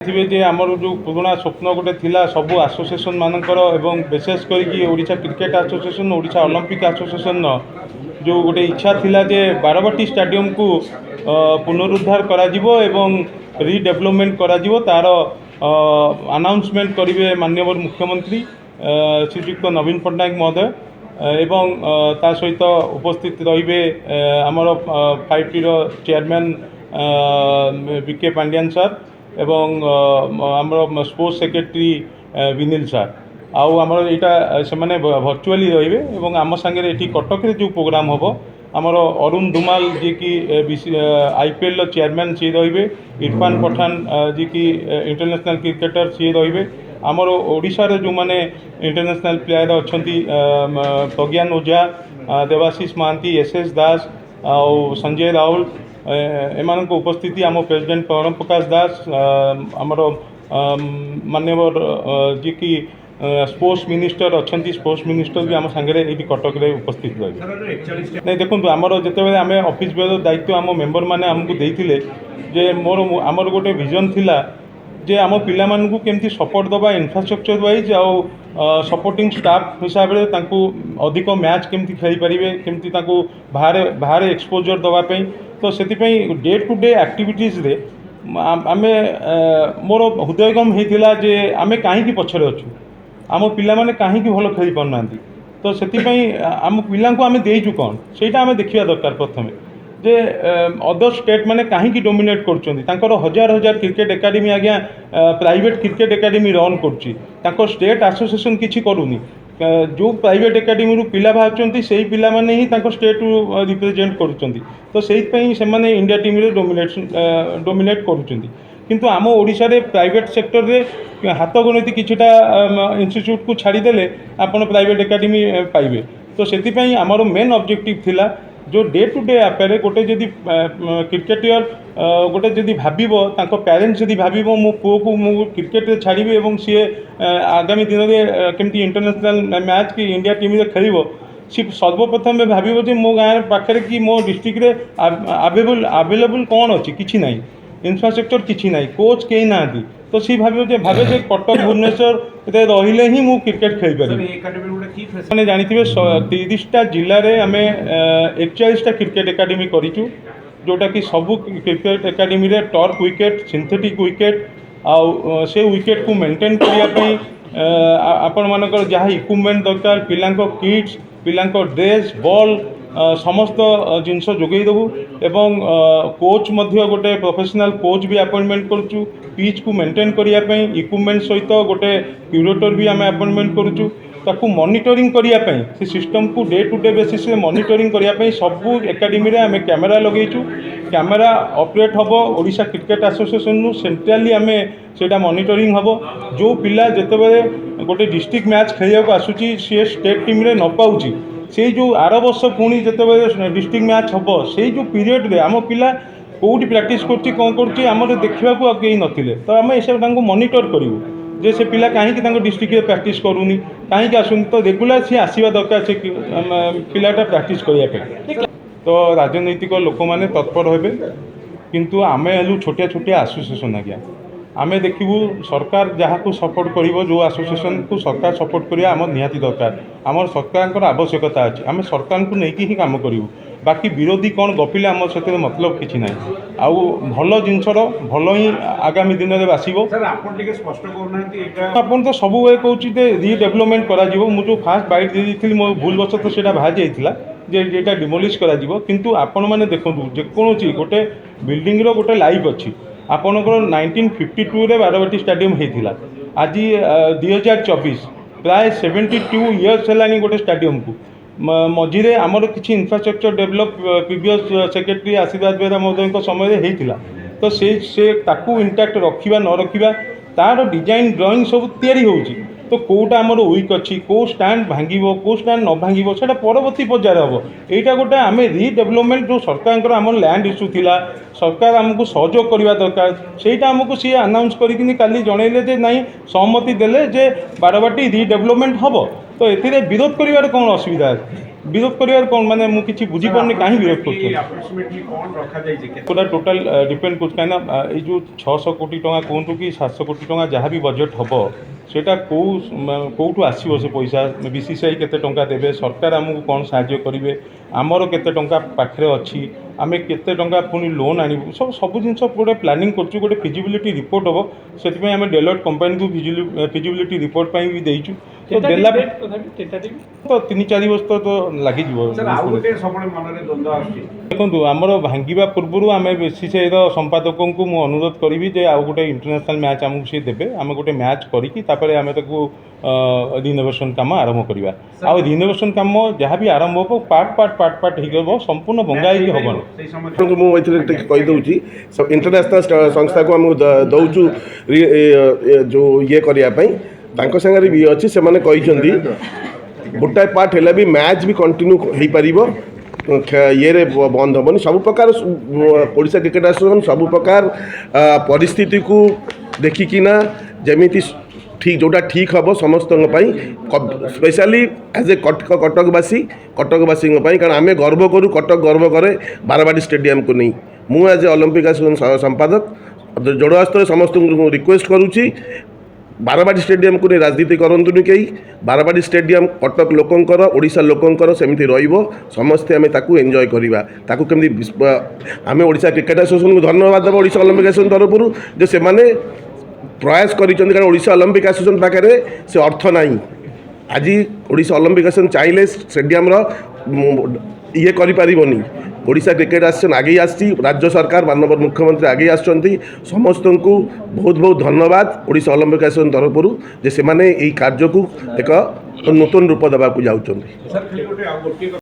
थे जे आमर जो पुराणा स्वप्न गोटे थिला सबू आसोसिएसन मानकर एवं विशेष करके Odisha cricket association Odisha Olympic association जो गोटे इच्छा थिला जे बारवाटी स्टेडियम को पुनरुद्धार करा जिवो एवं रिडेवलपमेंट करा जिवो तार अनाउंसमेंट करेंगे माननीय मुख्यमंत्री श्रीयुक्त नवीन पट्टनायक महोदय एवं ता सहित उपस्थित रहिबे आमर 5T chairman BK Pandian sir एवं आमर स्पोर्ट्स सेक्रेटरी विनील सर आउ आमर यहाँ से भर्चुआली रे आम सांगे ये कटक जो प्रोग्राम हम आमर अरुण धुमाल जी की IPL चेयरमैन सी रे इरफान पठान जी की इंटरनेशनल क्रिकेटर सी रे आमर ओडिशार जो मैंने इंटरनेशनल प्लेयर अच्छा प्रज्ञान ओझा देवाशीष महांती SS दास आउ संजय राउल एम उपस्थिति आम प्रेसिडेंट प्रणव प्रकाश दास आमर माननीय जी की स्पोर्ट्स मिनिस्टर अच्छा स्पोर्ट्स मिनिस्टर भी आम सांगे ये कटक रे उपस्थित रही नहीं देखो आमर जिते आम ऑफिस बेयर दायित्व आम मेंबर मैंने आमको देते जे मोर आमर गोटे विजन थिला जे आम पिला मानू केमती सपोर्ट दबा इन्फ्रास्ट्रक्चर वाइज आउ सपोर्टिंग स्टाफ हिसाब से अधिक मैच केमती खेली पारे केमती बाहर बाहर एक्सपोजर दवाई तो से डे टू डे एक्टिविटीज रे आम मोर हृदयगम होता जे आम कहीं पछरे अच्छु आम पिला माने कहीं भल खेली पारना तो से आम पिला आम देचु कौन से आम देखा दरकार प्रथम जे अदर स्टेट माने कहीं डोमिनेट कर हजार हजार क्रिकेट एकेडमी आज्ञा प्राइवेट क्रिकेट एकेडमी रन कर स्टेट एसोसिएशन किसी करूनी जो प्राइवेट एकेडमी रू पिला बाहर से पिला माने ही स्टेट रिप्रेजेंट करुँच तो से इंडिया टीम रे डोमिनेट करुँच किंतु आम ओडिशा रे प्राइवेट सेक्टर रे हाथ गणति किछिटा इंस्टीट्यूट को छाड़ीदेले आपण प्राइवेट एकेडमी पाइबे तो से आमर मेन ऑब्जेक्टिव थिला जो डे टू डे आफेयर गोटे जदि क्रिकेटर गोटे जदि भाव पेरेन्ट्स जदि भाव मो पुओ को मु क्रिकेट रे छाड़बी एवं सी आगामी दिन में केमती इंटरनेशनल मैच कि इंडिया टीम रे खेल सी सर्वप्रथम भाव जे मो गाँव पाखे कि मो डिस्ट्रिक्ट रे अवेलेबल कौन अच्छी किसी ना इन्फ्रास्ट्रक्चर किसी ना कोच कहीं ना तो सी भावे जे कटक भुवनेश्वर रहिले ही मु क्रिकेट खेल पारि मैंने जानते 30टा जिले में आम 41टा क्रिकेट एकेडमी करूँ जोटा कि सबू क्रिकेट एकेडमी रे टर्फ विकेट सिंथेटिक विकेट आउ से विकेट को मेंटेन करने आपण मानकर जहाँ इक्विपमेंट दरकार पिला किट्स पिला ड्रेस बॉल समस्त जिनस जोगई देवु एवं कोच मध्य गोटे प्रोफेशनल कोच भी अपॉइंटमेंट करुचु पिच को मेंटेन करने इक्विपमेंट सहित गोटे क्यूरेटर भी आम अपॉइंटमेंट करुचु ताकू मॉनिटरिंग करने से सिस्टम को day to day basis monitoring करने सबू एकेडमी आम कैमेरा लगेचु कैमेरा ऑपरेट हम ओडिशा क्रिकेट एसोसिएशन सेंट्राली आम से मॉनिटरिंग हम जो पिला जितेबाला गोटे डिस्ट्रिक्ट मैच खेल आसूची सी स्टेट टीम रे न पाऊँच से जो आर वर्ष पुणी जितेबाला डिस्ट्रिक्ट मैच हम से जो पीरियड रे आम पिला कौटी प्रैक्टिस कर कौन कर देखा कई नथिले तो आम ये मॉनिटर करूँ जे से पिला कहीं डिस्ट्रिक्ट रे प्रैक्टिस करूनी कहीं आसुनी तो रेगुलर सी आसवा दरकार से पिलाटा प्रैक्टिस करने तो राजनैतिक लोक मैंने तत्पर हे किंतु आम हेलु छोटिया छोटिया एसोसिएशन आज्ञा आम देखू सरकार जहाँ को सपोर्ट कर जो एसोसिएशन को सरकार सपोर्ट करिया आम निहाती दरकार आम सरकार आवश्यकता अच्छी आम सरकार को लेकिन ही काम करूँ बाकी विरोधी कौन गपिले आम से मतलब किसी ना आउ भल जिनसर भल ही आगामी दिन में आसो आप तो सब कहूँ रिडेवलपमेंट कर फास्ट बाइट दे मो भूलवश तो से बाहर जाता जे जेटा डिमोलिश करा किंतु आपण मैंने देखूँ जेकोसी गोटे बिल्डिंग रो गोटे लाइफ अच्छी आपणकर 1952 रे बारवाटी स्टेडियम होता आज 2024 प्राय 72 इयर्स है गोटे स्टेडियम को मझे आमर किसी इन्फ्रास्ट्रक्चर डेवलप प्रीवियस सेक्रेटरी आशीर्वाद बेहरा महोदय समय होता तो से ताकू इंटैक्ट रखा न रखा तार डिजाइन ड्राइंग सब तैयारी होची तो कौटा आमर वीक अच्छी कौ स्टैंड भांग कौ स्टैंड न भांग से परवर्ती पर्यायर हम यहाँ गोटे आम रिडेवलपमेंट जो सरकार आम लैंड इश्यू थिला सरकार आमको सहयोग करवा दरकार सेटा आमको सी अनाउंस करी काली जनइले जे नहीं सहमति देले जे बारवाटी रिडेवलपमेंट हम तो ये विरोध कर कौन असुविधा है। विरोध कर कौन माने मु किछि बुझी पारनी काहे विरोध करछु अप्रोक्सीमेटली कौन रखा जाय जे पूरा टोटाल डिपेंड कर कहीं ये जो 600 कोटी टंका कहतु कि 700 कोटी टंका जहाँ भी बजेट हम सेटा कौटू आसो से पैसा बीसीसीआई केते टंका देबे सरकार आमको कौन साहाय्य करेंगे आमर केते टंका पाखरे अच्छी आमे केते टंका पुणी लोन आनिबु सब जिनस गोटे प्लानिंग करछु गोटे फिजिबिलिटी रिपोर्ट हम से आम डेलोइट कंपनी को फिजिबिलिटी रिपोर्ट भी देइछु तो देला तो 3-4 वर्ष तो लगी सर आउ गोटे सबले मन रे द्वंद्व आछि देखो आमर भांगा पूर्व आम बीसीसीआई संपादक को मुझे अनुरोध करी जे आउ गोटे इंटरनेशनल मैच आमको सी देवे आम गोटे मैच करके आम रिनोवेशन काम आरंभ करवा आ रिनोवेशन काम जहाँ भी आरंभ हो पार्ट हो संपूर्ण भंगा हम मुझे कहीदे इंटरनेशनल संस्था को आम दौचु जो ये करने सागर भी अच्छी से गोटाए पार्ट है भी मैच भी कंटिन्यू हो पार ये बंद हेनी सब प्रकार ओडिशा क्रिकेट एसोसिएशन सब प्रकार परिस्थिति को देखिकिना जमीती ठीक जोटा ठीक हम समस्त स्पेशली एज ए कटकवासी कारण आम गर्व करूँ कटक गर्व करे बारवाटी स्टेडियम को नहीं मुझे एज ए ओलंपिक एसोसिएशन संपादक जोड़हस्त समस्त रिक्वेस्ट करुँची बारवाटी स्टेडियम को नहीं राजनीति करंतुनी कई बारवाटी स्टेडियम कटक लोकंकर ओडिशा लोकंकर सेमती रहिबो समस्ते आमे ताकू एंजॉय करिबा ताकू केमती आमे ओडिशा क्रिकेट एसोसिएशन को धन्यवाद देबो ओडिशा ओलंपिक एसोसिएशन तरफरु जे से माने प्रयास करिसंती कारण ओडिशा ओलंपिक एसोसिएशन पाखरे से अर्थ नाही आज ओडिशा ओलंपिक एसोसिएशन चाहिले स्टेडियम रो ये करि पारिबोनी ओडिशा क्रिकेट एसोसिएशन आगे आसी राज्य सरकार माननीय मुख्यमंत्री आगे आसुचंती समस्त को बहुत बहुत धन्यवाद ओडिशा ओलंपिक एसोसिएशन तरफरु जे से माने एई कार्य को एक नूतन रूप देबा को जाउचंती सर गोटे